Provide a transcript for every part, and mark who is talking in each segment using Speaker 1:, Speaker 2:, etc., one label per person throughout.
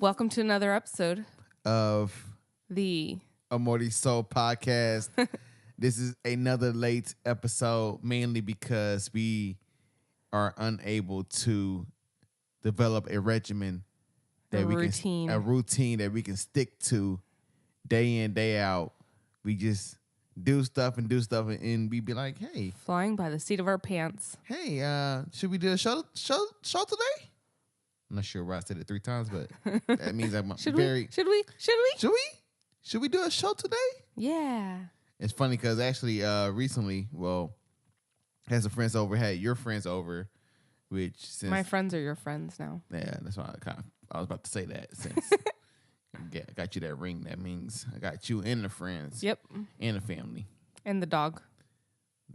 Speaker 1: Welcome to another episode
Speaker 2: of
Speaker 1: the
Speaker 2: Amor podcast. This is another late episode, mainly because we are unable to develop a regimen that a routine that we can stick to day in, day out. We just do stuff and and we be like, hey,
Speaker 1: flying by the seat of our pants.
Speaker 2: Hey, should we do a show today? I'm not sure why I said it 3 times, but that means I'm
Speaker 1: Should we
Speaker 2: do a show today?
Speaker 1: Yeah.
Speaker 2: It's funny because actually, recently, had some friends over, had your friends over, which since
Speaker 1: my friends are your friends now.
Speaker 2: Yeah, that's why I was about to say that since I got you that ring. That means I got you and the friends.
Speaker 1: Yep.
Speaker 2: And the family.
Speaker 1: And the dog.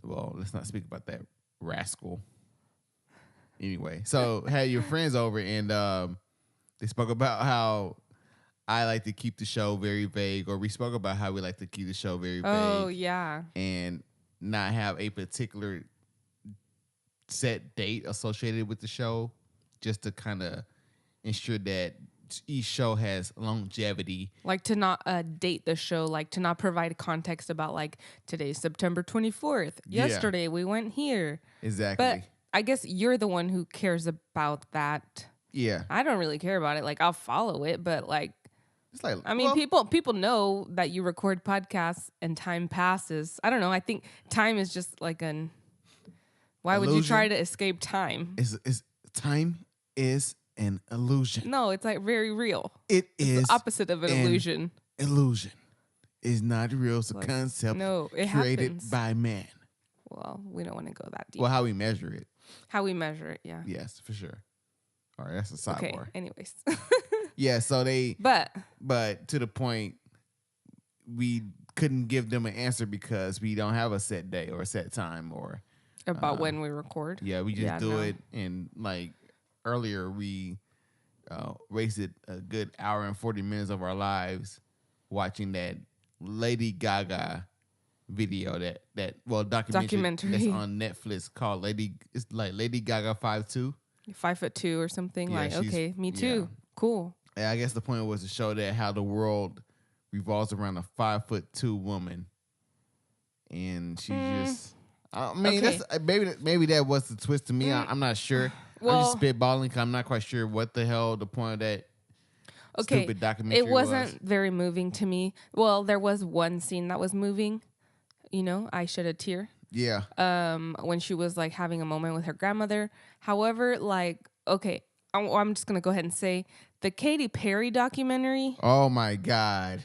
Speaker 2: Well, let's not speak about that rascal. Anyway, so had your friends over and they spoke about how I like to keep the show very vague, or we spoke about how we like to keep the show very vague.
Speaker 1: Oh, yeah.
Speaker 2: And not have a particular set date associated with the show, just to kind of ensure that each show has longevity.
Speaker 1: Like to not date the show, like to not provide context about like today's September 24th. Yesterday we went here.
Speaker 2: Exactly.
Speaker 1: But I guess you're the one who cares about that.
Speaker 2: Yeah.
Speaker 1: I don't really care about it. Like I'll follow it, but like
Speaker 2: it's like,
Speaker 1: I mean, people know that you record podcasts and time passes. I don't know. I think time is just like an. Why
Speaker 2: illusion.
Speaker 1: Would you try to escape time?
Speaker 2: Time is an illusion.
Speaker 1: No, it's like very real.
Speaker 2: It's
Speaker 1: the opposite of an illusion.
Speaker 2: Illusion is not real. It's a concept created
Speaker 1: happens.
Speaker 2: by man.
Speaker 1: Well, we don't want to go that deep.
Speaker 2: Well, how we measure it.
Speaker 1: How we measure it, yeah.
Speaker 2: Yes, for sure. All right, that's a sidebar.
Speaker 1: Okay, anyways.
Speaker 2: Yeah, so but to the point, we couldn't give them an answer because we don't have a set day or a set time or
Speaker 1: about when we record.
Speaker 2: Yeah, we just do it. And like earlier, we wasted a good hour and 40 minutes of our lives watching that Lady Gaga video documentary that's on Netflix called Lady Gaga 5'2".
Speaker 1: 5'2" or something.
Speaker 2: Yeah,
Speaker 1: like, okay, me too.
Speaker 2: Yeah.
Speaker 1: Cool.
Speaker 2: And I guess the point was to show that how the world revolves around a 5'2" woman, and she just. I mean, that's maybe that was the twist to me. I'm not sure. I'm just spitballing because I'm not quite sure what the hell the point of that stupid documentary was.
Speaker 1: It wasn't very moving to me. Well, there was one scene that was moving. You know, I shed a tear.
Speaker 2: Yeah.
Speaker 1: When she was like having a moment with her grandmother. However, like, okay, I'm just gonna go ahead and say the Katy Perry documentary.
Speaker 2: Oh my God.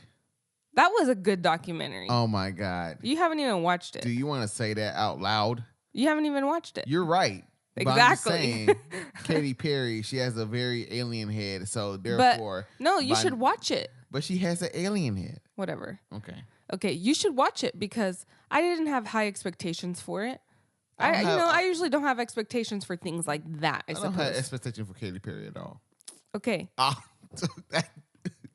Speaker 1: That was a good documentary.
Speaker 2: Oh my God.
Speaker 1: You haven't even watched it.
Speaker 2: Do you want to say that out loud?
Speaker 1: You haven't even watched it.
Speaker 2: You're right.
Speaker 1: Exactly.
Speaker 2: But I'm just saying, Katy Perry, she has a very alien head, so therefore.
Speaker 1: But no, you should watch it.
Speaker 2: But she has an alien head.
Speaker 1: Whatever.
Speaker 2: Okay,
Speaker 1: you should watch it because I didn't have high expectations for it. I usually don't have expectations for things like that. I
Speaker 2: don't have expectations for Katy Perry at all.
Speaker 1: Okay.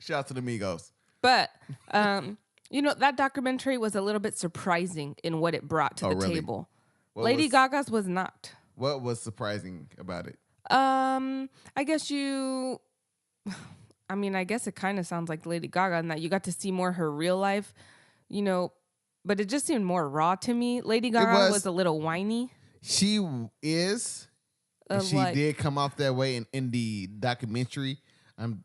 Speaker 2: Shout out to the Migos.
Speaker 1: But, that documentary was a little bit surprising in what it brought to the table. Lady Gaga's was not.
Speaker 2: What was surprising about it?
Speaker 1: I guess it kind of sounds like Lady Gaga in that you got to see more her real life, but it just seemed more raw to me. Lady Gaga was a little whiny.
Speaker 2: She is. And she did come off that way in the documentary. I'm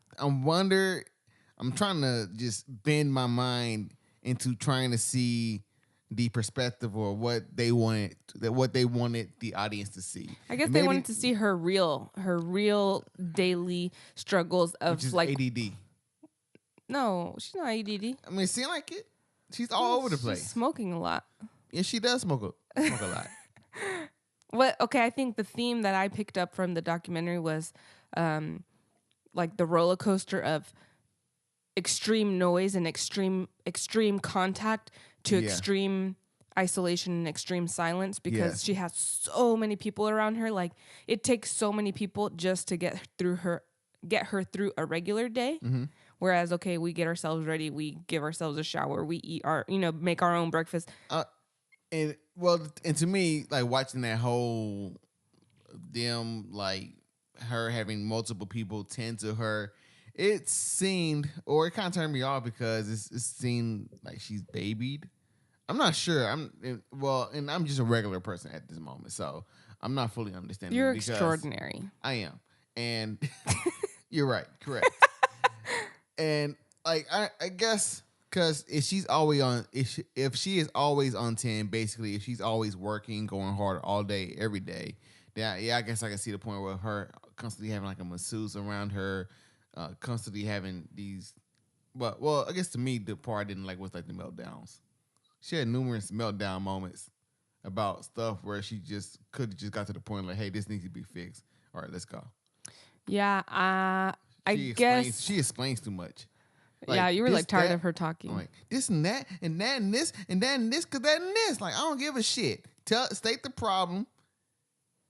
Speaker 2: trying to just bend my mind into trying to see the perspective or what they wanted the audience to see.
Speaker 1: I guess they wanted to see her real daily struggles of
Speaker 2: which is
Speaker 1: like
Speaker 2: ADD.
Speaker 1: No, she's not ADD.
Speaker 2: I mean, it seems like it. She's all over the place.
Speaker 1: She's smoking a lot.
Speaker 2: Yeah, she does smoke a lot.
Speaker 1: I think the theme that I picked up from the documentary was like the roller coaster of extreme noise and extreme contact to extreme isolation and extreme silence because she has so many people around her. Like it takes so many people just to get her through a regular day. Mm-hmm. Whereas, we get ourselves ready, we give ourselves a shower, we eat make our own breakfast.
Speaker 2: And to me, like watching that whole them like her having multiple people tend to her it seemed, or it kind of turned me off because it seemed like she's babied. I'm not sure. And I'm just a regular person at this moment, so I'm not fully understanding.
Speaker 1: You're
Speaker 2: because
Speaker 1: extraordinary.
Speaker 2: I am, and you're right, correct. And like I guess because if she's always on, if she is always on 10, basically, if she's always working, going hard all day, every day, then yeah, I guess I can see the point where her constantly having like a masseuse around her, constantly having these. But well, I guess to me the part I didn't like was like the meltdowns. She had numerous meltdown moments about stuff where she just could have just got to the point like, hey, this needs to be fixed. All right, let's go.
Speaker 1: Yeah, I guess.
Speaker 2: She explains too much. Like,
Speaker 1: yeah, you were
Speaker 2: this,
Speaker 1: like tired
Speaker 2: that.
Speaker 1: of her talking.
Speaker 2: I'm like this and that and that and this and that and this, cause that and this. Like I don't give a shit. State the problem,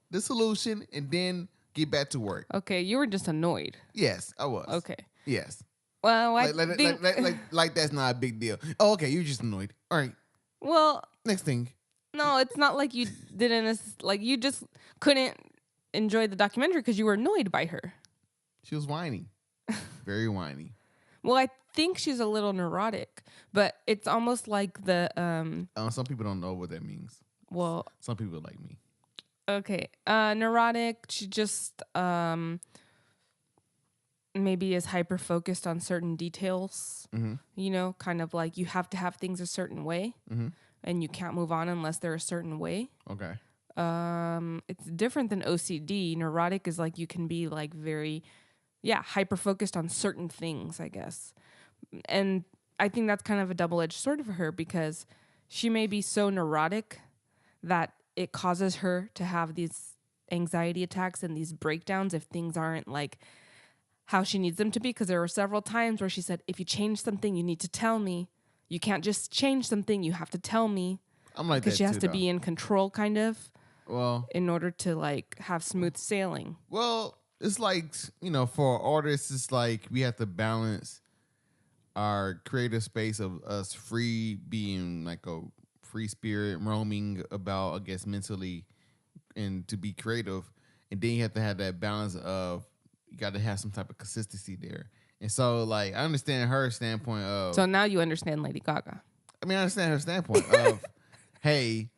Speaker 2: the solution, and then get back to work.
Speaker 1: Okay, you were just annoyed.
Speaker 2: Yes, I was.
Speaker 1: Okay.
Speaker 2: Yes.
Speaker 1: Well, I
Speaker 2: like,
Speaker 1: think.
Speaker 2: like that's not a big deal. Oh, okay, you're just annoyed. All right.
Speaker 1: Well,
Speaker 2: next thing.
Speaker 1: No, it's not like you didn't. Like you just couldn't enjoy the documentary because you were annoyed by her.
Speaker 2: She was whiny, very whiny.
Speaker 1: Well, I think she's a little neurotic, but it's almost like the.
Speaker 2: Some people don't know what that means.
Speaker 1: Well,
Speaker 2: some people like me.
Speaker 1: Okay, neurotic. She just maybe is hyper focused on certain details.
Speaker 2: Mm-hmm.
Speaker 1: You know, kind of like you have to have things a certain way, and you can't move on unless they're a certain way.
Speaker 2: Okay.
Speaker 1: It's different than OCD. Neurotic is like you can be like very, hyper focused on certain things, I guess. And I think that's kind of a double-edged sword for her because she may be so neurotic that it causes her to have these anxiety attacks and these breakdowns if things aren't like how she needs them to be. Because there were several times where she said, if you change something, you need to tell me. You can't just change something. You have to tell me.
Speaker 2: I'm like that
Speaker 1: because she has
Speaker 2: too,
Speaker 1: to
Speaker 2: though.
Speaker 1: be in control, kind of.
Speaker 2: Well,
Speaker 1: in order to like have smooth sailing.
Speaker 2: Well, it's like, for artists, it's like we have to balance our creative space of us free being like a free spirit roaming about, I guess, mentally and to be creative. And then you have to have that balance of you got to have some type of consistency there. And so, like, I understand her standpoint of.
Speaker 1: So now you understand Lady Gaga.
Speaker 2: I mean, I understand her standpoint of, hey,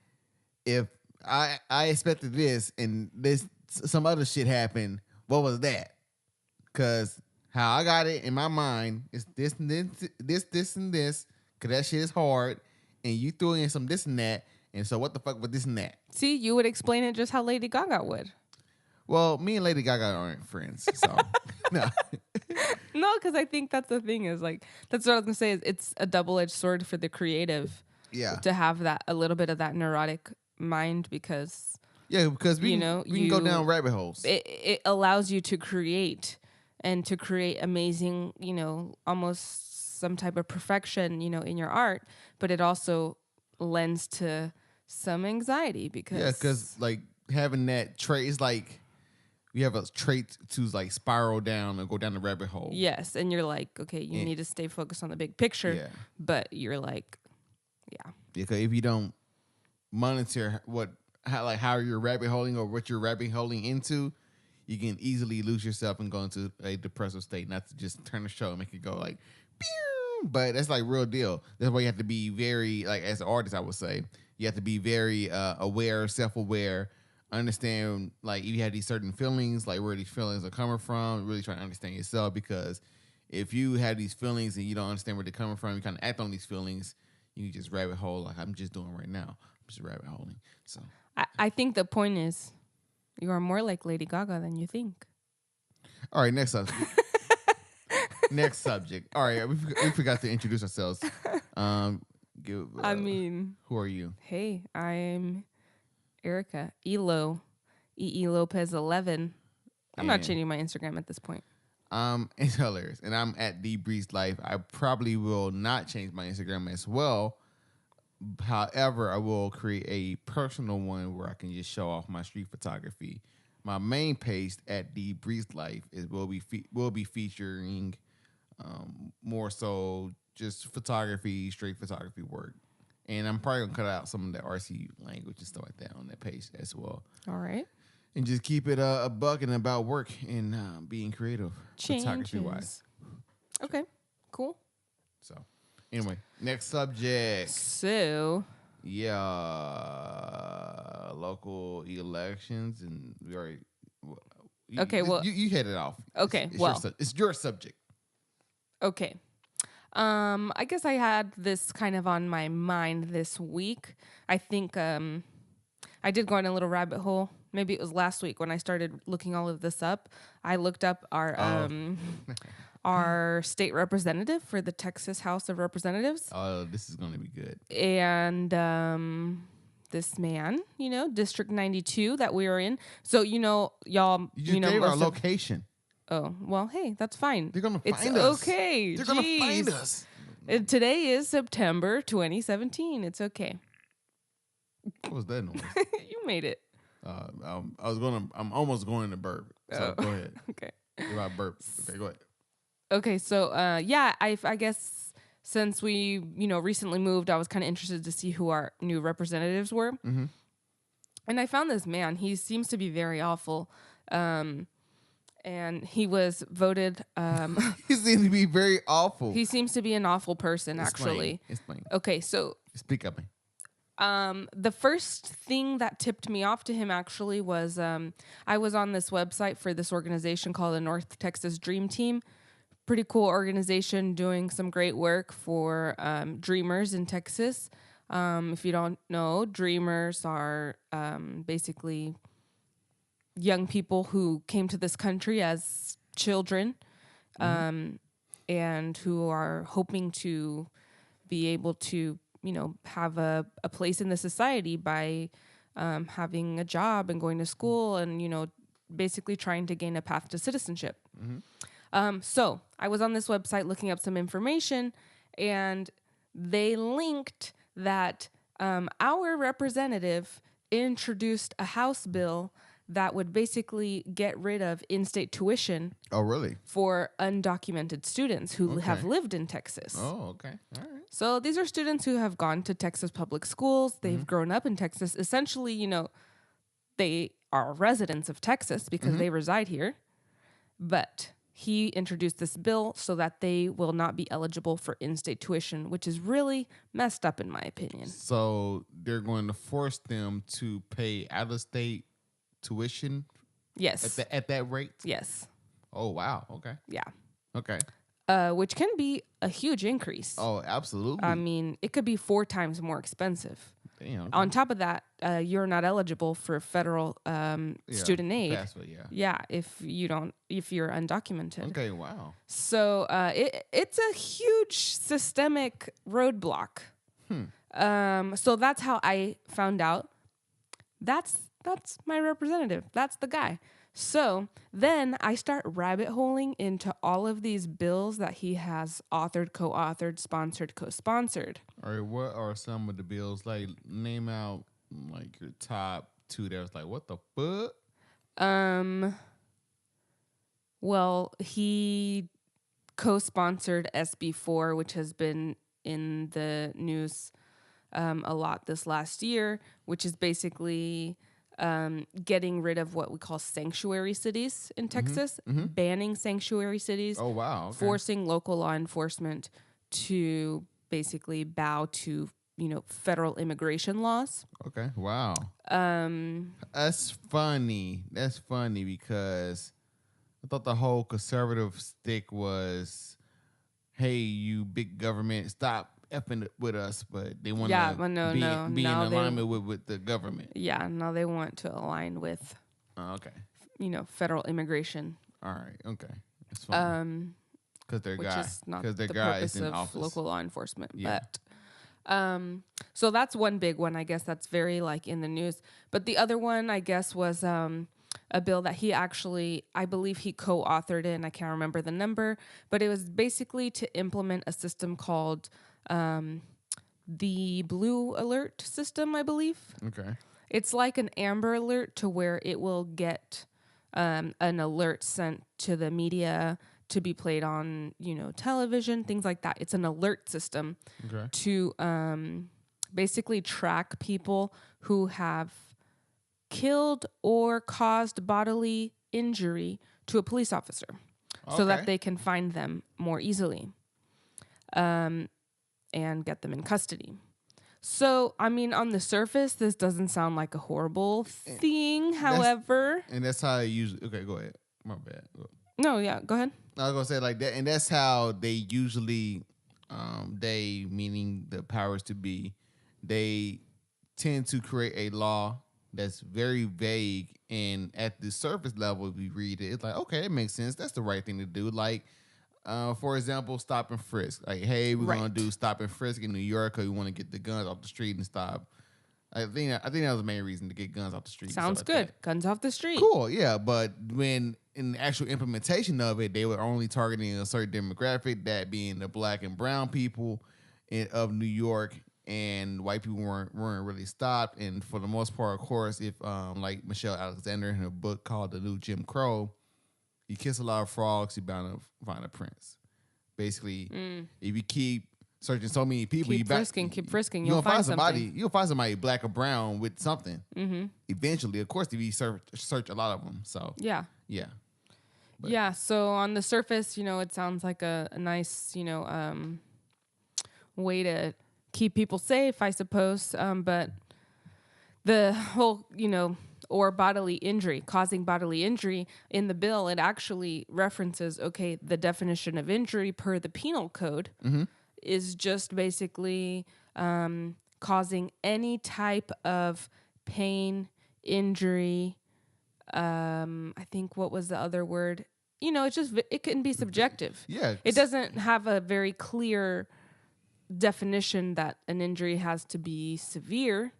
Speaker 2: if I expected this and this some other shit happened, what was that? Because how I got it in my mind is this and this and this, because that shit is hard, and you threw in some this and that, and so what the fuck with this and that?
Speaker 1: See, you would explain it just how Lady Gaga would.
Speaker 2: Well, me and Lady Gaga aren't friends, so no.
Speaker 1: No, because I think that's the thing is like, that's what I was going to say is it's a double-edged sword for the creative to have that, a little bit of that neurotic mind because
Speaker 2: we can go down rabbit holes.
Speaker 1: It allows you to create and to create amazing, almost some type of perfection, in your art, but it also lends to some anxiety because
Speaker 2: like having that trait is like you have a trait to like spiral down and go down the rabbit hole.
Speaker 1: Yes, and you're like, okay, you need to stay focused on the big picture, but you're like,
Speaker 2: because if you don't monitor how you're rabbit holing or what you're rabbit holing into, you can easily lose yourself and go into a depressive state. Not to just turn the show and make it go like, pew! But that's like real deal. That's why you have to be very, like, as an artist, I would say, you have to be very aware, self-aware, understand, like, if you have these certain feelings, like where these feelings are coming from, really trying to understand yourself, because if you have these feelings and you don't understand where they're coming from, you kind of act on these feelings, you can just rabbit hole like I'm just doing right now. I'm just rabbit holing. So
Speaker 1: I think the point is you are more like Lady Gaga than you think.
Speaker 2: All right, next subject. Next subject. All right, we forgot to introduce ourselves. Who are you?
Speaker 1: Hey, I'm Erica Elo, EE Lopez 11. I'm not changing my Instagram at this point.
Speaker 2: It's hilarious, and I'm at The Breeze Life. I probably will not change my Instagram as well. However, I will create a personal one where I can just show off my street photography. My main page at The Breeze Life will be featuring more so just photography, straight photography work. And I'm probably gonna cut out some of the RC language and stuff like that on that page as well.
Speaker 1: All right.
Speaker 2: And just keep it a buck and about work and being creative, photography wise.
Speaker 1: Okay, cool.
Speaker 2: So, anyway, next subject.
Speaker 1: So,
Speaker 2: Yeah, local elections, and we already. Well,
Speaker 1: okay, well,
Speaker 2: you head it off.
Speaker 1: okay,
Speaker 2: It's your subject.
Speaker 1: okay. I guess I had this kind of on my mind this week. I think I did go in a little rabbit hole. Maybe it was last week when I started looking all of this up. I looked up our state representative for the Texas House of Representatives.
Speaker 2: Oh, this is gonna be good.
Speaker 1: And this man, District 92 that we are in. So, y'all,
Speaker 2: You just gave our location.
Speaker 1: Oh, well, hey, that's fine.
Speaker 2: They're gonna
Speaker 1: it's
Speaker 2: find us.
Speaker 1: Okay.
Speaker 2: They're gonna find us.
Speaker 1: Today is September 2017. It's okay.
Speaker 2: What was that noise?
Speaker 1: You made it.
Speaker 2: I'm almost going to burp. So go ahead.
Speaker 1: Okay.
Speaker 2: If I burp. Okay, go ahead.
Speaker 1: Okay, so I guess since we recently moved, I was kind of interested to see who our new representatives were, and I found this man. He seems to be very awful, and he was voted.
Speaker 2: He seems to be very awful.
Speaker 1: He seems to be an awful person, actually.
Speaker 2: Explain.
Speaker 1: Okay, so
Speaker 2: speak up.
Speaker 1: The first thing that tipped me off to him actually was I was on this website for this organization called the North Texas Dream Team. Pretty cool organization doing some great work for dreamers in Texas. If you don't know, dreamers are basically young people who came to this country as children and who are hoping to be able to have a place in the society by having a job and going to school and, basically trying to gain a path to citizenship. So I was on this website looking up some information, and they linked that our representative introduced a House bill that would basically get rid of in-state tuition.
Speaker 2: Oh, really?
Speaker 1: For undocumented students who have lived in Texas.
Speaker 2: Oh, okay. All right.
Speaker 1: So these are students who have gone to Texas public schools. They've grown up in Texas. Essentially, they are residents of Texas because they reside here. But he introduced this bill so that they will not be eligible for in-state tuition, which is really messed up in my opinion.
Speaker 2: So they're going to force them to pay out-of-state tuition?
Speaker 1: Yes.
Speaker 2: At that rate?
Speaker 1: Yes.
Speaker 2: Oh, wow. Okay.
Speaker 1: Yeah.
Speaker 2: Okay.
Speaker 1: Which can be a huge increase.
Speaker 2: Oh, absolutely.
Speaker 1: I mean, it could be 4 times more expensive.
Speaker 2: Damn. Okay.
Speaker 1: On top of that, you're not eligible for federal student aid.
Speaker 2: FAFSA,
Speaker 1: Yeah, if you're undocumented.
Speaker 2: Okay, wow.
Speaker 1: So it's a huge systemic roadblock. So that's how I found out. That's my representative. That's the guy. So then I start rabbit holing into all of these bills that he has authored, co-authored, sponsored, co-sponsored.
Speaker 2: All right, what are some of the bills? Like, name out like your top 2 that was like, what the fuck?
Speaker 1: Well, he co-sponsored SB4, which has been in the news a lot this last year, which is basically getting rid of what we call sanctuary cities in Texas, banning sanctuary cities.
Speaker 2: Oh, wow. Okay.
Speaker 1: Forcing local law enforcement to basically bow to, federal immigration laws.
Speaker 2: Okay. Wow. That's funny. That's funny because I thought the whole conservative stick was, hey, you big government, stop effing with us, but they want to be in alignment with the government.
Speaker 1: Yeah, no, they want to align with,
Speaker 2: okay,
Speaker 1: federal immigration.
Speaker 2: All right, okay, that's fine. Because their guy, because their guy is in office.
Speaker 1: Local law enforcement, yeah. But so that's one big one. I guess that's very in the news. But the other one, I guess, was a bill that he actually, I believe he co-authored it, and I can't remember the number, but it was basically to implement a system called the Blue Alert system, I believe.
Speaker 2: Okay.
Speaker 1: It's like an Amber Alert to where it will get an alert sent to the media to be played on, television, things like that. It's an alert system to basically track people who have killed or caused bodily injury to a police officer. so that
Speaker 2: Okay.
Speaker 1: they can find them more easily, and get them in custody. So, I mean, on the surface, this doesn't sound like a horrible thing. However,
Speaker 2: And that's how they usually. Okay, go ahead. My bad.
Speaker 1: no, yeah, go ahead.
Speaker 2: I was gonna say like that, and that's how they usually, they meaning the powers to be, they tend to create a law that's very vague, and at the surface level, if we read it, it's like okay, it makes sense. That's the right thing to do. Like, for example, stop and frisk. Like, hey, we're gonna
Speaker 1: Right.
Speaker 2: do stop and frisk in New York because we want to get the guns off the street and stop. I think that was the main reason to get guns off the street.
Speaker 1: Sounds
Speaker 2: Like
Speaker 1: good.
Speaker 2: that.
Speaker 1: Guns off the street.
Speaker 2: Cool, yeah, but when in the actual implementation of it, they were only targeting a certain demographic, that being the black and brown people of New York, and white people weren't really stopped. And for the most part, of course, if like Michelle Alexander in her book called The New Jim Crow, you kiss a lot of frogs, you're bound to find a prince. Basically, if you keep searching so many people,
Speaker 1: Keep frisking.
Speaker 2: You'll find somebody.
Speaker 1: something.
Speaker 2: You'll find somebody black or brown with something. Eventually, of course, if you search a lot of them. So
Speaker 1: Yeah.
Speaker 2: yeah. But-
Speaker 1: Yeah. So on the surface, it sounds like a nice, way to keep people safe, I suppose. But the whole, or bodily injury, causing bodily injury in the bill, it actually references, okay, the definition of injury per the penal code is just basically causing any type of pain, injury. I think what was the other word? It can be subjective.
Speaker 2: Yeah.
Speaker 1: It doesn't have a very clear definition that an injury has to be severe.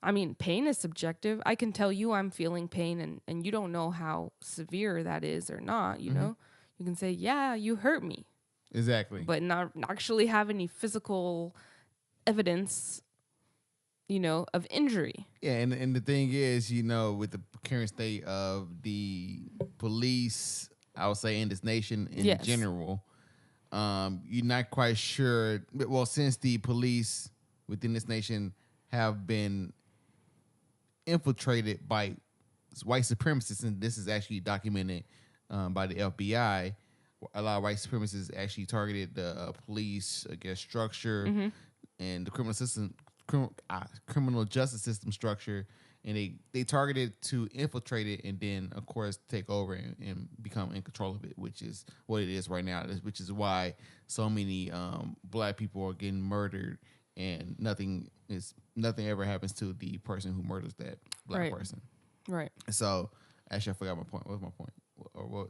Speaker 1: I mean, pain is subjective. I can tell you I'm feeling pain, and you don't know how severe that is or not, know? You can say, yeah, you hurt me,
Speaker 2: Exactly.
Speaker 1: but not actually have any physical evidence, of injury.
Speaker 2: Yeah, and the thing is, with the current state of the police, I would say in this nation in general, you're not quite sure. Well, since the police within this nation have been infiltrated by white supremacists, and this is actually documented by the FBI. A lot of white supremacists actually targeted the police, I guess, structure and the criminal justice system structure, and they targeted to infiltrate it, and then of course take over and become in control of it, which is what it is right now. Which is why so many black people are getting murdered, and nothing ever happens to the person who murders that black person.
Speaker 1: Right.
Speaker 2: So actually, I forgot my point. What was my point? Or what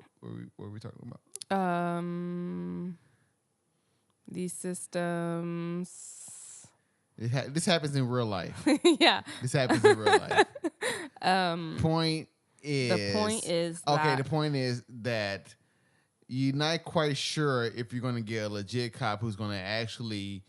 Speaker 2: were we talking about?
Speaker 1: These systems.
Speaker 2: This happens in real life.
Speaker 1: Yeah.
Speaker 2: This happens in real life. Point is.
Speaker 1: The point is.
Speaker 2: Okay. The point is that you're not quite sure if you're going to get a legit cop who's going to actually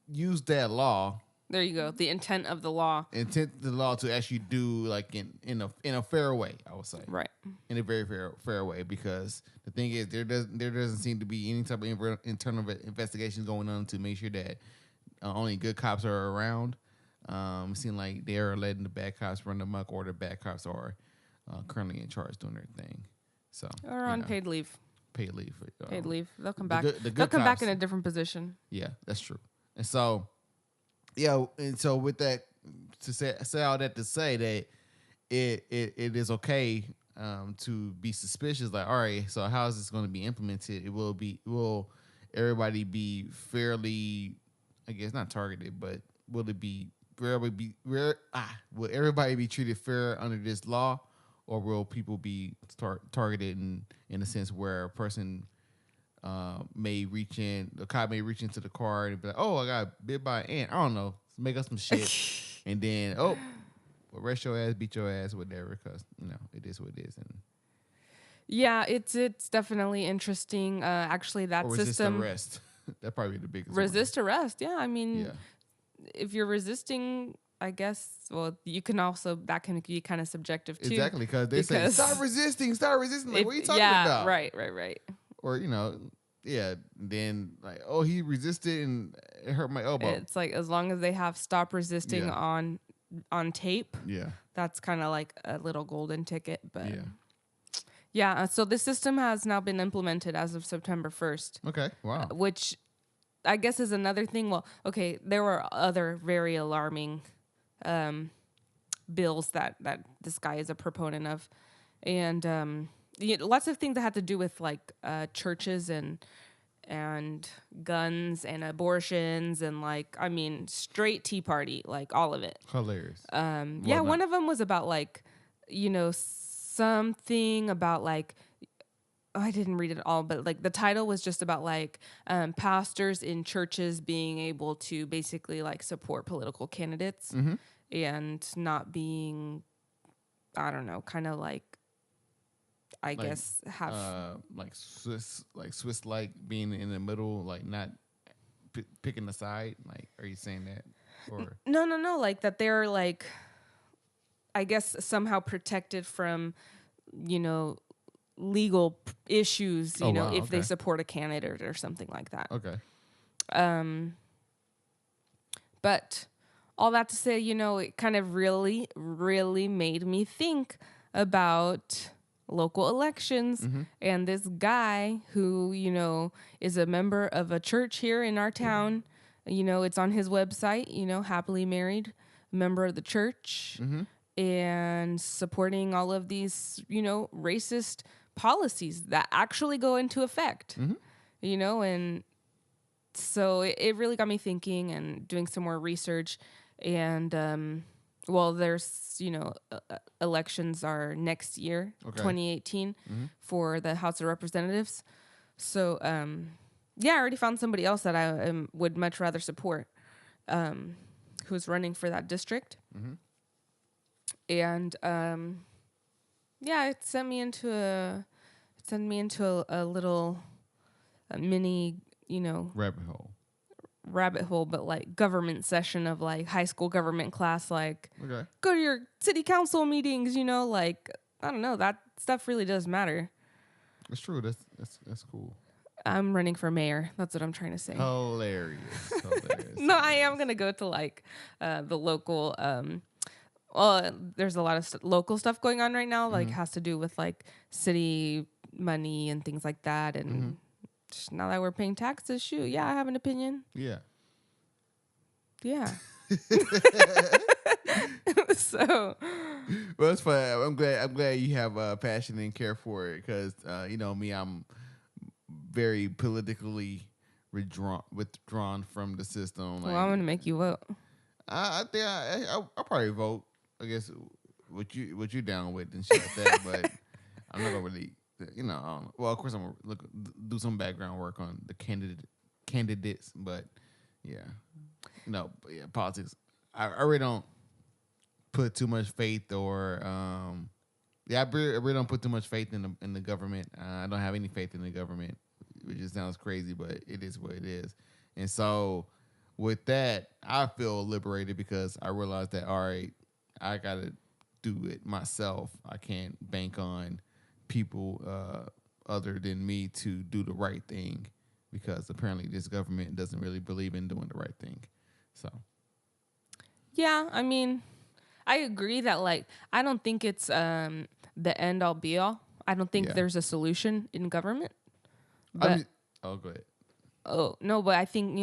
Speaker 2: use that law.
Speaker 1: There you go. The intent of the law.
Speaker 2: Intent of the law to actually do like in a fair way, I would say.
Speaker 1: Right.
Speaker 2: In a very fair way, because the thing is there doesn't seem to be any type of internal investigation going on to make sure that only good cops are around. It seems like they're letting the bad cops run amok, or the bad cops are currently in charge doing their thing. So
Speaker 1: or on paid leave.
Speaker 2: Paid leave.
Speaker 1: Paid leave. They'll come back.
Speaker 2: They'll
Speaker 1: come back in a different position.
Speaker 2: Yeah, that's true. And so, yeah, and so with that, to say all that to say that it is okay to be suspicious. Like, all right, so how is this going to be implemented? Will everybody be fairly, I guess not targeted, but will everybody be treated fair under this law, or will people be targeted in a sense where a person the cop may reach into the car and be like, oh, I got bit by an ant. I don't know. Make up some shit. And then, arrest your ass, beat your ass, whatever, because, it is what it is. And
Speaker 1: yeah, it's definitely interesting. Actually, that
Speaker 2: resist
Speaker 1: system.
Speaker 2: arrest. That'd probably be the biggest
Speaker 1: Resist arrest. Yeah, I mean, if you're resisting, I guess, well, you can also, that can be kind of subjective too.
Speaker 2: Exactly, because they say, stop resisting. Like, what are you talking about?
Speaker 1: Right.
Speaker 2: Or, then like, oh, he resisted and it hurt my elbow.
Speaker 1: It's like, as long as they have stop resisting on tape,
Speaker 2: yeah,
Speaker 1: that's kind of like a little golden ticket. But Yeah. So this system has now been implemented as of September 1st,
Speaker 2: Okay. Wow.
Speaker 1: which I guess is another thing. Well, okay, there were other very alarming bills that this guy is a proponent of, and lots of things that had to do with like churches and guns and abortions and like I mean straight Tea Party, like all of it.
Speaker 2: Hilarious.
Speaker 1: Yeah, one of them was about like something about like I didn't read it all, but like the title was just about like pastors in churches being able to basically like support political candidates and not being, I don't know, kind of like, I guess have
Speaker 2: Swiss like being in the middle, like not picking a side. Like, are you saying that? Or
Speaker 1: no, like that they're like, I guess somehow protected from, legal issues, if they support a candidate or something like that.
Speaker 2: Okay.
Speaker 1: But all that to say, it kind of really, really made me think about local elections and this guy who, is a member of a church here in our town. It's on his website, happily married, member of the church, and supporting all of these, racist policies that actually go into effect, and so it really got me thinking and doing some more research. And there's elections are next year, 2018, for the House of Representatives. So I already found somebody else that I would much rather support, who's running for that district. And it sent me into a little mini rabbit hole, but like government session of like high school government class, like go to your city council meetings, like I don't know, that stuff really does matter.
Speaker 2: It's true. That's cool.
Speaker 1: I'm running for mayor. That's what I'm trying to say.
Speaker 2: Hilarious.
Speaker 1: No, I am gonna go to like the local. There's a lot of local stuff going on right now, like has to do with like city money and things like that, and. Now that we're paying taxes, shoot, yeah, I have an opinion.
Speaker 2: Yeah.
Speaker 1: So,
Speaker 2: well, it's fun. I'm glad you have passion and care for it because me, I'm very politically withdrawn from the system. Like,
Speaker 1: well, I'm gonna make you vote.
Speaker 2: I think I'll probably vote. I guess what you down with and shit like that, but I'm not gonna really. I don't know. Well, of course, I'm gonna do some background work on the candidates, but politics. I really don't put too much faith, or I really don't put too much faith in the government. I don't have any faith in the government, which just sounds crazy, but it is what it is. And so, with that, I feel liberated because I realize that all right, I gotta do it myself. I can't bank on people other than me to do the right thing because apparently this government doesn't really believe in doing the right thing. So
Speaker 1: yeah, I mean, I agree that like I don't think it's the end all be all. I don't think there's a solution in government. But
Speaker 2: go ahead.
Speaker 1: Oh no, but I think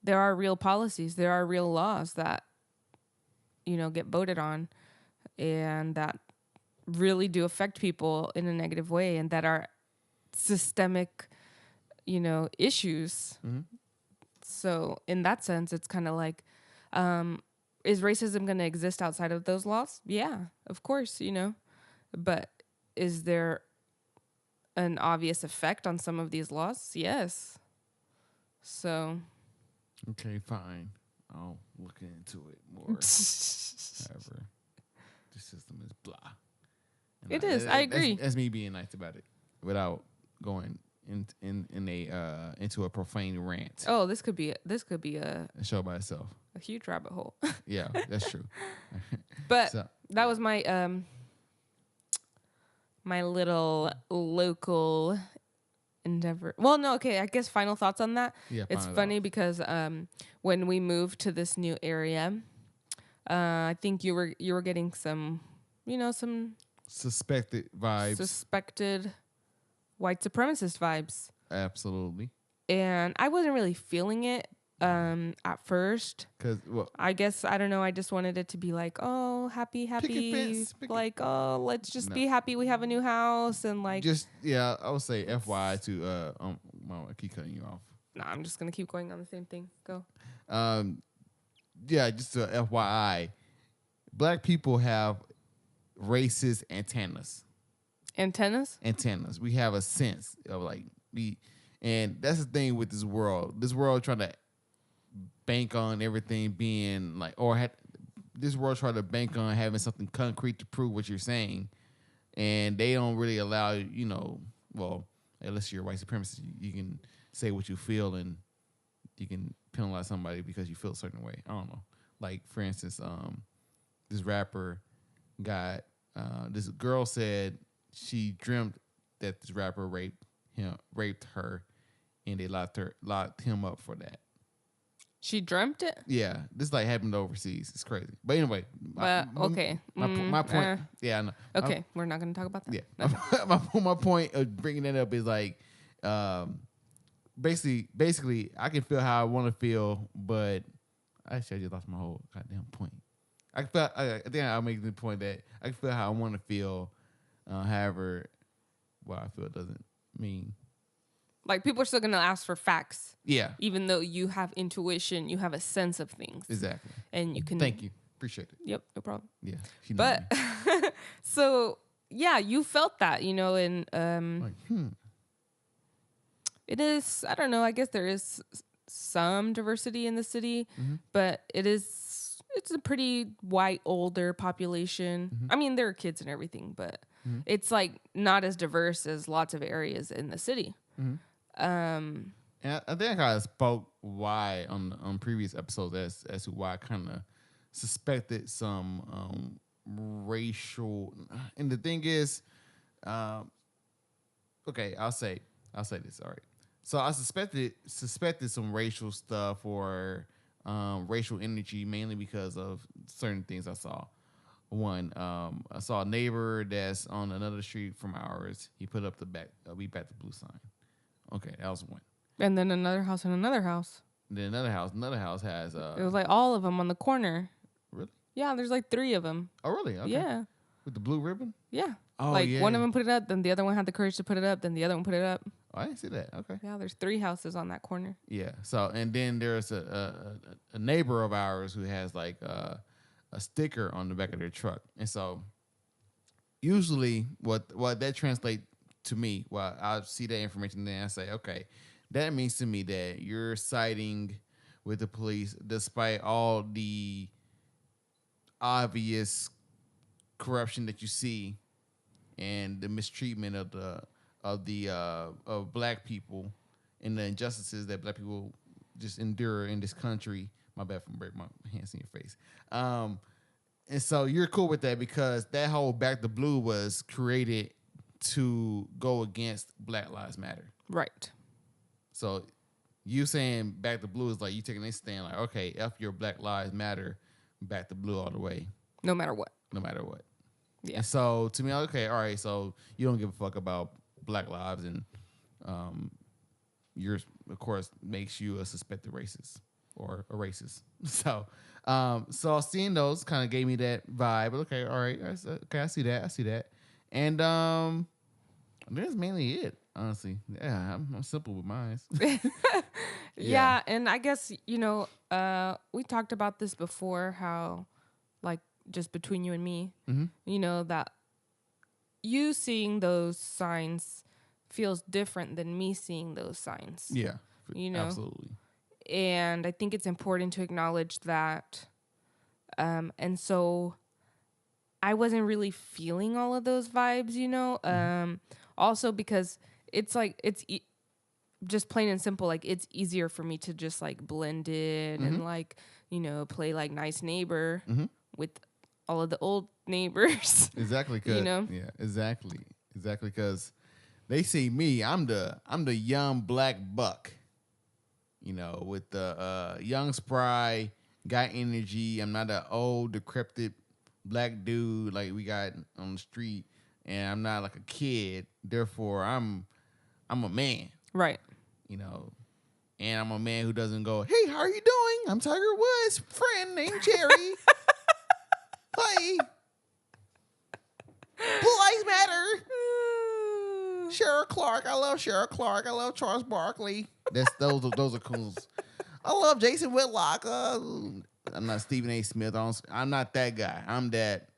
Speaker 1: there are real policies, there are real laws that get voted on and that really do affect people in a negative way and that are systemic, issues. So in that sense, it's kind of like, is racism going to exist outside of those laws? Yeah, of course, but is there an obvious effect on some of these laws? Yes. So.
Speaker 2: Okay, fine. I'll look into it more. However, the system is blah. And
Speaker 1: it is. I agree.
Speaker 2: That's me being nice about it, without going into a profane rant.
Speaker 1: Oh, this could be a
Speaker 2: show by itself.
Speaker 1: A huge rabbit hole.
Speaker 2: Yeah, that's true.
Speaker 1: But that was my my little local endeavor. Well, no, okay. I guess final thoughts on that.
Speaker 2: Yeah,
Speaker 1: it's funny because when we moved to this new area, I think you were getting some some
Speaker 2: Suspected vibes.
Speaker 1: suspected white supremacist vibes.
Speaker 2: Absolutely.
Speaker 1: And I wasn't really feeling it at first.
Speaker 2: Because, well,
Speaker 1: I guess, I don't know, I just wanted it to be like, oh, happy,
Speaker 2: fence,
Speaker 1: like, oh, let's just
Speaker 2: No.
Speaker 1: be happy we have a new house, and like,
Speaker 2: I would say FYI to, I keep cutting you off.
Speaker 1: nah, I'm just going to keep going on the same thing. Go.
Speaker 2: Just a FYI, black people have racist antennas.
Speaker 1: Antennas?
Speaker 2: We have a sense of like and that's the thing with this world. This world trying to bank on everything being like, this world trying to bank on having something concrete to prove what you're saying, and they don't really allow well, unless you're a white supremacist, you can say what you feel and you can penalize somebody because you feel a certain way. I don't know. Like, for instance, this rapper got this girl said she dreamt that this rapper raped her, and they locked him up for that.
Speaker 1: She dreamt it?
Speaker 2: Yeah, this like happened overseas. It's crazy. But anyway,
Speaker 1: okay.
Speaker 2: My point. Yeah, I know.
Speaker 1: Okay, we're not going to talk about that.
Speaker 2: Yeah, my point of bringing that up is like, basically, I can feel how I want to feel, but actually, I just lost my whole goddamn point. I think I'll make the point that I can feel how I want to feel. However, what I feel doesn't mean.
Speaker 1: Like, people are still going to ask for facts.
Speaker 2: Yeah.
Speaker 1: Even though you have intuition, you have a sense of things.
Speaker 2: Exactly.
Speaker 1: And you can...
Speaker 2: Thank you. Appreciate it.
Speaker 1: Yep, no problem.
Speaker 2: Yeah.
Speaker 1: But, so, yeah, you felt that, and... It is, I don't know, I guess there is some diversity in the city, but it's a pretty white, older population. I mean, there are kids and everything, but it's like not as diverse as lots of areas in the city.
Speaker 2: And I think I spoke why on previous episodes as to why I kind of suspected some racial. And the thing is, okay, I'll say this. All right, so I suspected some racial stuff or racial energy, mainly because of certain things I saw. One, I saw a neighbor that's on another street from ours. He put up the "We Back the Blue" sign. Okay, that was one.
Speaker 1: And then another house and another house.
Speaker 2: Then another house has.
Speaker 1: It was like all of them on the corner.
Speaker 2: Really?
Speaker 1: Yeah, there's like 3 of them.
Speaker 2: Oh, really? Okay.
Speaker 1: Yeah.
Speaker 2: With the blue ribbon?
Speaker 1: Yeah.
Speaker 2: Oh,
Speaker 1: like
Speaker 2: yeah.
Speaker 1: One of them put it up, then the other one had the courage to put it up, then the other one put it up.
Speaker 2: Oh, I didn't see that. Okay.
Speaker 1: Yeah, there's 3 houses on that corner.
Speaker 2: Yeah. So, and then there's a neighbor of ours who has like a sticker on the back of their truck, and so usually what that translates to me, well, I see that information, then I say, okay, that means to me that you're siding with the police despite all the obvious corruption that you see and the mistreatment of black people and the injustices that black people just endure in this country. My bad for breaking my hands in your face. And so you're cool with that because that whole Back the Blue was created to go against Black Lives Matter.
Speaker 1: Right. So
Speaker 2: you saying Back the Blue is like you taking a stand like, okay, F your Black Lives Matter, Back the Blue all the way.
Speaker 1: No matter what.
Speaker 2: Yeah. And so to me, okay, all right, so you don't give a fuck about Black lives, and yours, of course, makes you a suspected racist or a racist. So seeing those kind of gave me that vibe. Okay, all right, okay, I see that. And that's mainly it, honestly. Yeah, I'm simple with mine.
Speaker 1: Yeah, and I guess, we talked about this before, how, like, just between you and me, that you seeing those signs feels different than me seeing those signs.
Speaker 2: Yeah, absolutely.
Speaker 1: And I think it's important to acknowledge that. And so I wasn't really feeling all of those vibes, also because it's like, just plain and simple, like it's easier for me to just like blend in and like, play like nice neighbor with all of the old neighbors.
Speaker 2: Exactly. Yeah, exactly. Because they see me, I'm the young black buck, with the young spry, got energy. I'm not an old, decrepit black dude like we got on the street, and I'm not like a kid. Therefore, I'm a man,
Speaker 1: Right.
Speaker 2: you know, and I'm a man who doesn't go, "Hey, how are you doing? I'm Tiger Woods' friend named Jerry. Hey, Blue Lives Matter. Cheryl Clark. I love Cheryl Clark. I love Charles Barkley. Those are cool. I love Jason Whitlock. I'm not Stephen A. Smith. I'm not that guy. I'm that.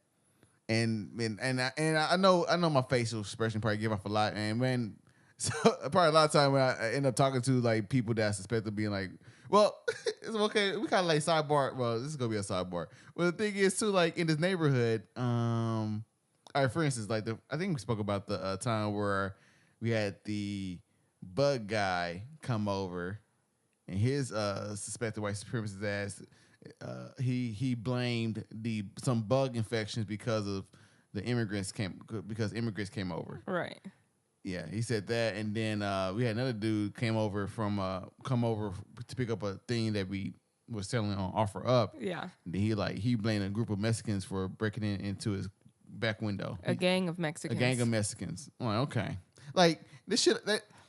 Speaker 2: And I know my facial expression probably give off a lot. And when so probably a lot of time when I end up talking to like people that I suspect of being like, well, it's okay. We kind of like sidebar. Well, this is gonna be a sidebar. Well, the thing is too, like in this neighborhood, all right, for instance, like I think we spoke about the time where we had the bug guy come over, and his suspected white supremacist ass, he blamed some bug infections because immigrants came over.
Speaker 1: Right.
Speaker 2: Yeah, he said that, and then we had another dude come over to pick up a thing that we was selling on Offer Up.
Speaker 1: Yeah.
Speaker 2: And he blamed a group of Mexicans for breaking into his back window.
Speaker 1: A gang of Mexicans.
Speaker 2: A gang of Mexicans. I'm like, okay. Like this shit.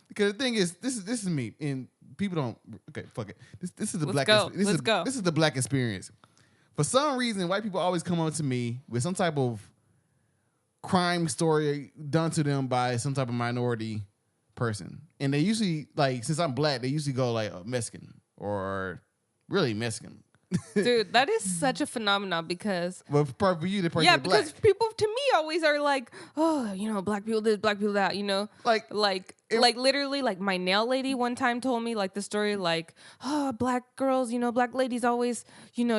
Speaker 2: Because the thing is, this is me, and people don't. Okay, fuck it. This is the black.
Speaker 1: Let's go.
Speaker 2: This is the black experience. For some reason, white people always come up to me with some type of crime story done to them by some type of minority person, and they usually like, since I'm black, they usually go like Mexican or really Mexican.
Speaker 1: Dude, that is such a phenomenon because...
Speaker 2: Well, for you, the person black.
Speaker 1: Because people to me always are like, oh, black people this, black people that, Like literally, like my nail lady one time told me like the story like, oh, black girls, black ladies always,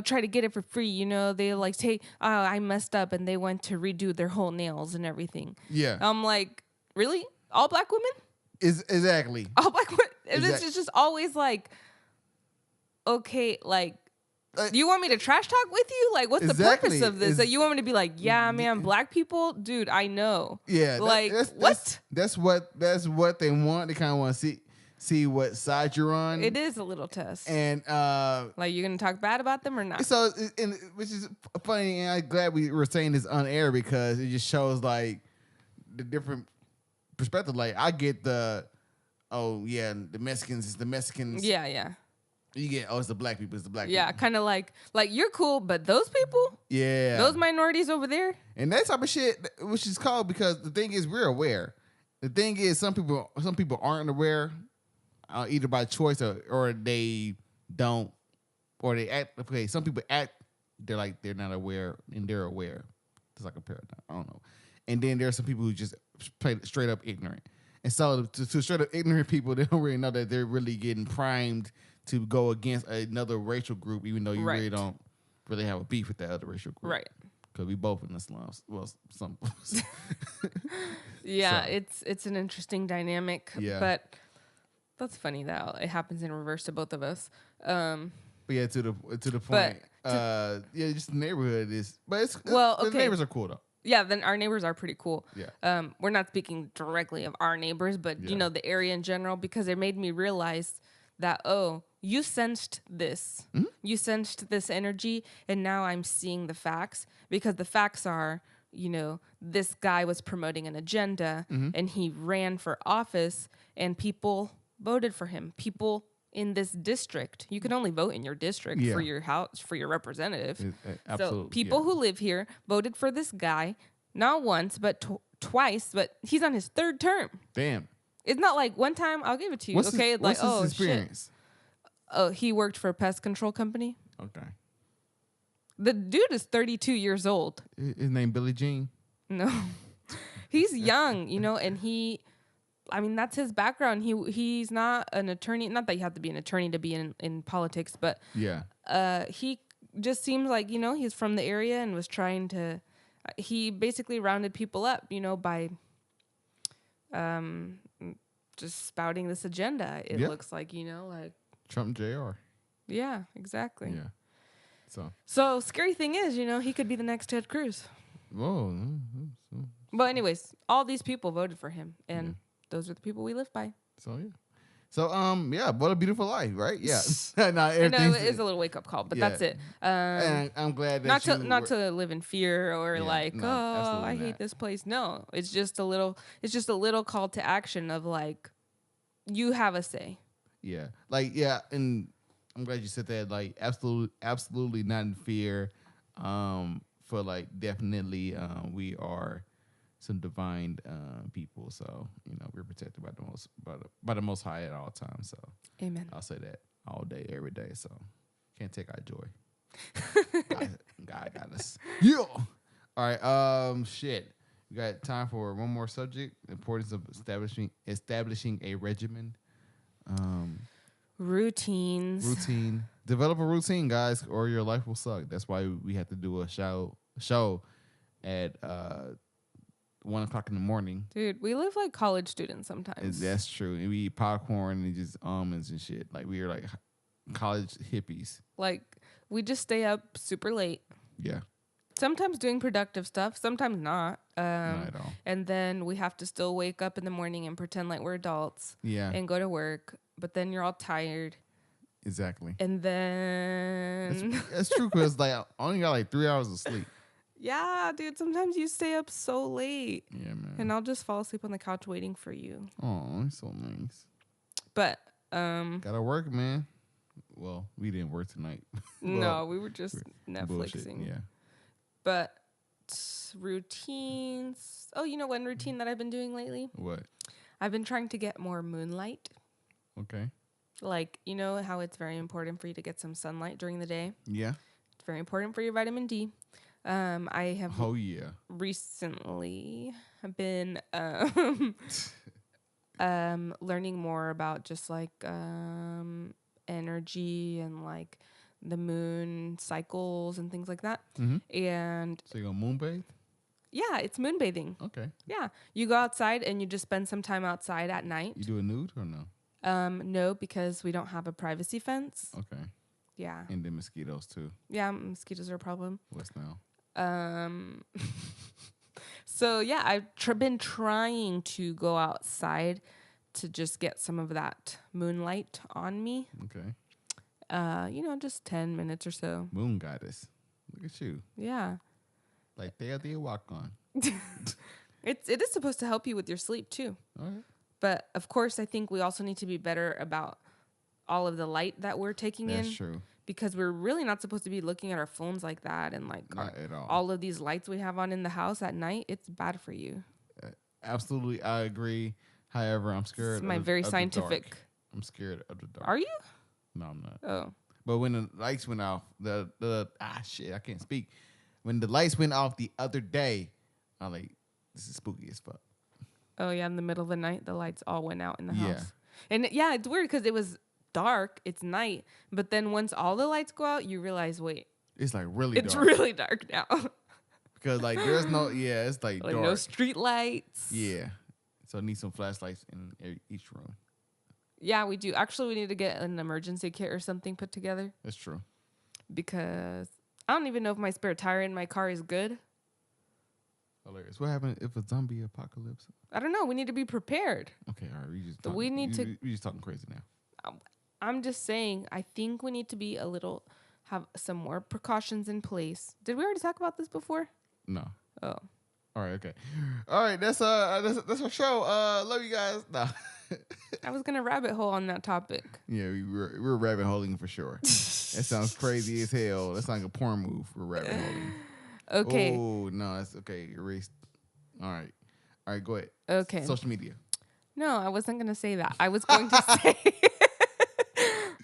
Speaker 1: try to get it for free. They like say, oh, I messed up, and they went to redo their whole nails and everything.
Speaker 2: Yeah.
Speaker 1: I'm like, really? All black women?
Speaker 2: Exactly.
Speaker 1: All black women?
Speaker 2: Exactly.
Speaker 1: It's just always like, okay, like, you want me to trash talk with you? Like, what's the purpose of this? That you want me to be like, yeah, man, black people, dude, I know.
Speaker 2: Yeah,
Speaker 1: like
Speaker 2: what? That's what they want. They kind of want to see what side you're on.
Speaker 1: It is a little test.
Speaker 2: And
Speaker 1: like, you're gonna talk bad about them or not?
Speaker 2: So, which is funny, and I'm glad we were saying this on air because it just shows like the different perspective. Like, I get the Mexicans is the Mexicans.
Speaker 1: Yeah.
Speaker 2: You get, it's the black people, people.
Speaker 1: Yeah, kind of like you're cool, but those people, those minorities over there,
Speaker 2: and that type of shit, which is called, because the thing is, we're aware. The thing is, some people aren't aware, either by choice or they don't, or they act. Okay, some people act, they're like they're not aware, and they're aware. It's like a paradigm. I don't know. And then there are some people who just play straight up ignorant, and so to straight up ignorant people, they don't really know that they're really getting primed to go against another racial group, even though you really don't really have a beef with that other racial group.
Speaker 1: Right.
Speaker 2: Because we both in the slums. Well, some.
Speaker 1: Yeah, so. It's an interesting dynamic. Yeah. But that's funny that it happens in reverse to both of us.
Speaker 2: But yeah, to the point. Just the neighborhood is. But it's the neighbors are cool though.
Speaker 1: Yeah, then our neighbors are pretty cool.
Speaker 2: Yeah.
Speaker 1: We're not speaking directly of our neighbors, but the area in general, because it made me realize that, you sensed this. Mm-hmm. You sensed this energy, and now I'm seeing the facts, because the facts are, this guy was promoting an agenda, and he ran for office, and people voted for him. People in this district, you can only vote in your district for your house, for your representative.
Speaker 2: Absolutely.
Speaker 1: So people who live here voted for this guy, not once, but twice, but he's on his third term.
Speaker 2: Damn.
Speaker 1: It's not like one time, I'll give it to you.
Speaker 2: What's his experience?
Speaker 1: Shit. Oh, he worked for a pest control company.
Speaker 2: Okay.
Speaker 1: The dude is 32 years old.
Speaker 2: His name Billie Jean?
Speaker 1: No. He's young, and that's his background. He's not an attorney. Not that you have to be an attorney to be in politics, but he just seems like, he's from the area and was trying to, he basically rounded people up, by just spouting this agenda. It looks like, like
Speaker 2: Trump Jr.
Speaker 1: Yeah, exactly.
Speaker 2: Yeah. So
Speaker 1: scary thing is, he could be the next Ted Cruz.
Speaker 2: Whoa.
Speaker 1: But anyways, all these people voted for him, and those are the people we live by.
Speaker 2: So So yeah, what a beautiful life, right? Yeah.
Speaker 1: I know it
Speaker 2: Everything's
Speaker 1: is a little wake up call, but
Speaker 2: yeah.
Speaker 1: that's it.
Speaker 2: And I'm glad that
Speaker 1: Not to live in fear or
Speaker 2: yeah,
Speaker 1: like,
Speaker 2: no,
Speaker 1: oh, I
Speaker 2: absolutely
Speaker 1: hate
Speaker 2: not.
Speaker 1: this place. No, it's just a little call to action of like, you have a say.
Speaker 2: Yeah. And I'm glad you said that. Like, absolutely not in fear. For like definitely, we are some divine people. So we're protected by the Most High at all times. So
Speaker 1: Amen.
Speaker 2: I'll say that all day, every day. So can't take our joy. God got us. Yeah. All right. Shit. We got time for one more subject: importance of establishing a regimen.
Speaker 1: Routines.
Speaker 2: Routine. Develop a routine, guys, or your life will suck. That's why we have to do a show at 1:00 in the morning.
Speaker 1: Dude, we live like college students sometimes.
Speaker 2: That's true. And we eat popcorn and just almonds and shit. Like we are like college hippies.
Speaker 1: Like we just stay up super late.
Speaker 2: Yeah.
Speaker 1: Sometimes doing productive stuff, sometimes not.
Speaker 2: Not at all.
Speaker 1: And then we have to still wake up in the morning and pretend like we're adults.
Speaker 2: Yeah.
Speaker 1: And go to work. But then you're all tired.
Speaker 2: Exactly.
Speaker 1: And then
Speaker 2: that's true because like I only got like 3 hours of sleep.
Speaker 1: Yeah, dude. Sometimes you stay up so late.
Speaker 2: Yeah, man.
Speaker 1: And I'll just fall asleep on the couch waiting for you.
Speaker 2: Oh, so nice.
Speaker 1: But
Speaker 2: gotta work, man. Well, we didn't work tonight.
Speaker 1: No, we were just Netflixing.
Speaker 2: Bullshit, yeah.
Speaker 1: But routines. Oh, you know one routine that I've been doing lately?
Speaker 2: What?
Speaker 1: I've been trying to get more moonlight.
Speaker 2: Okay.
Speaker 1: Like, you know how it's very important for you to get some sunlight during the day?
Speaker 2: Yeah.
Speaker 1: It's very important for your vitamin D. I have recently been learning more about just like energy and like the moon cycles and things like that.
Speaker 2: Mm-hmm.
Speaker 1: And
Speaker 2: so you gonna moonbathe?
Speaker 1: Yeah, it's moonbathing.
Speaker 2: Okay.
Speaker 1: Yeah, you go outside and you just spend some time outside at night.
Speaker 2: You do a nude or no?
Speaker 1: No, because we don't have a privacy fence.
Speaker 2: Okay.
Speaker 1: Yeah.
Speaker 2: And then mosquitoes too.
Speaker 1: Yeah, mosquitoes are a problem.
Speaker 2: What's now?
Speaker 1: So yeah, I've been trying to go outside to just get some of that moonlight on me.
Speaker 2: Okay.
Speaker 1: Just 10 minutes or so.
Speaker 2: Moon goddess. Look at you.
Speaker 1: Yeah.
Speaker 2: Like they the walk on.
Speaker 1: It is supposed to help you with your sleep too.
Speaker 2: All right.
Speaker 1: But of course, I think we also need to be better about all of the light that we're taking in.
Speaker 2: That's true.
Speaker 1: Because we're really not supposed to be looking at our phones like that and like
Speaker 2: not at all.
Speaker 1: All of these lights we have on in the house at night. It's bad for you.
Speaker 2: Absolutely, I agree. However, I'm scared.
Speaker 1: It's my very scientific.
Speaker 2: I'm scared of the dark.
Speaker 1: Are you?
Speaker 2: No, I'm not.
Speaker 1: Oh.
Speaker 2: But when the lights went off, I can't speak. When the lights went off the other day, I'm like, this is spooky as fuck.
Speaker 1: Oh yeah, in the middle of the night, the lights all went out in the
Speaker 2: Yeah.
Speaker 1: house. And yeah, it's weird because it was dark, it's night, but then once all the lights go out, you realize, wait,
Speaker 2: it's like really
Speaker 1: it's
Speaker 2: dark.
Speaker 1: really dark now.
Speaker 2: Because like there's no, it's like dark.
Speaker 1: No street lights.
Speaker 2: Yeah. So I need some flashlights in each room.
Speaker 1: Yeah, we do. Actually, we need to get an emergency kit or something put together.
Speaker 2: That's true.
Speaker 1: Because I don't even know if my spare tire in my car is good.
Speaker 2: Hilarious. What happened if a zombie apocalypse?
Speaker 1: I don't know. We need to be prepared.
Speaker 2: Okay, all right. We just talking crazy now.
Speaker 1: I'm just saying, I think we need to be have some more precautions in place. Did we already talk about this before?
Speaker 2: No.
Speaker 1: Oh.
Speaker 2: All right, okay. All right, that's our show. Love you guys. No.
Speaker 1: I was gonna rabbit hole on that topic.
Speaker 2: Yeah, we're rabbit holing for sure. That sounds crazy as hell. That sounds like a porn move. We're rabbit holing.
Speaker 1: Okay.
Speaker 2: Oh no, that's okay. Erased. All right, go ahead.
Speaker 1: Okay.
Speaker 2: Social media.
Speaker 1: No, I wasn't gonna say that. I was going to say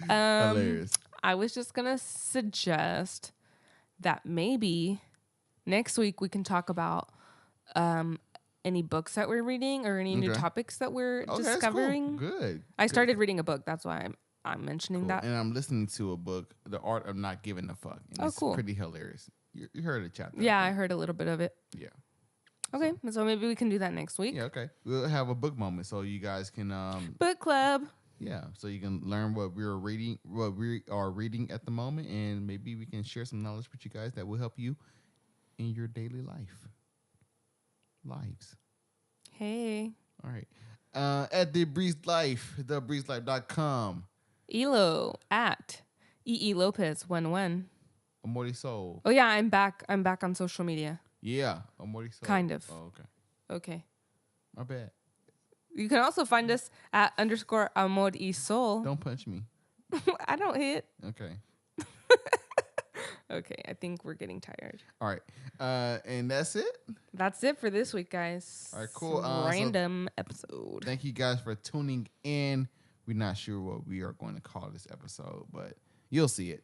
Speaker 2: Hilarious.
Speaker 1: I was just gonna suggest that maybe next week we can talk about any books that we're reading or any new topics that we're discovering.
Speaker 2: Cool. Good.
Speaker 1: I started reading a book. That's why I'm mentioning that.
Speaker 2: And I'm listening to a book, The Art of Not Giving a Fuck. And it's
Speaker 1: cool.
Speaker 2: Pretty hilarious. You heard the chapter.
Speaker 1: Yeah, I heard a little bit of it.
Speaker 2: Yeah.
Speaker 1: Okay, so maybe we can do that next week.
Speaker 2: Yeah, okay. We'll have a book moment so you guys can
Speaker 1: book club.
Speaker 2: Yeah, so you can learn what we are reading at the moment, and maybe we can share some knowledge with you guys that will help you in your daily lives.
Speaker 1: Hey.
Speaker 2: All right. At The Breeze Life, thebreezelife.com.
Speaker 1: Elo at Lopez 11.
Speaker 2: Amorty Soul.
Speaker 1: Oh yeah, I'm back. I'm back on social media.
Speaker 2: Yeah, Amorty Soul.
Speaker 1: Kind of.
Speaker 2: Oh, okay.
Speaker 1: Okay.
Speaker 2: My bad.
Speaker 1: You can also find us at _Amor y Sol.
Speaker 2: Don't punch me.
Speaker 1: I don't hit.
Speaker 2: Okay.
Speaker 1: Okay, I think we're getting tired.
Speaker 2: All right. And that's it.
Speaker 1: That's it for this week, guys.
Speaker 2: All right, cool.
Speaker 1: Random episode.
Speaker 2: Thank you guys for tuning in. We're not sure what we are going to call this episode, but you'll see it.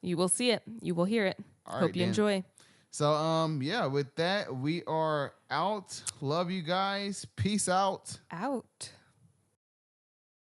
Speaker 1: You will see it. You will hear it.
Speaker 2: All
Speaker 1: Hope
Speaker 2: right,
Speaker 1: you
Speaker 2: then.
Speaker 1: enjoy.
Speaker 2: So, yeah, with that, we are out. Love you guys. Peace out.
Speaker 1: Out.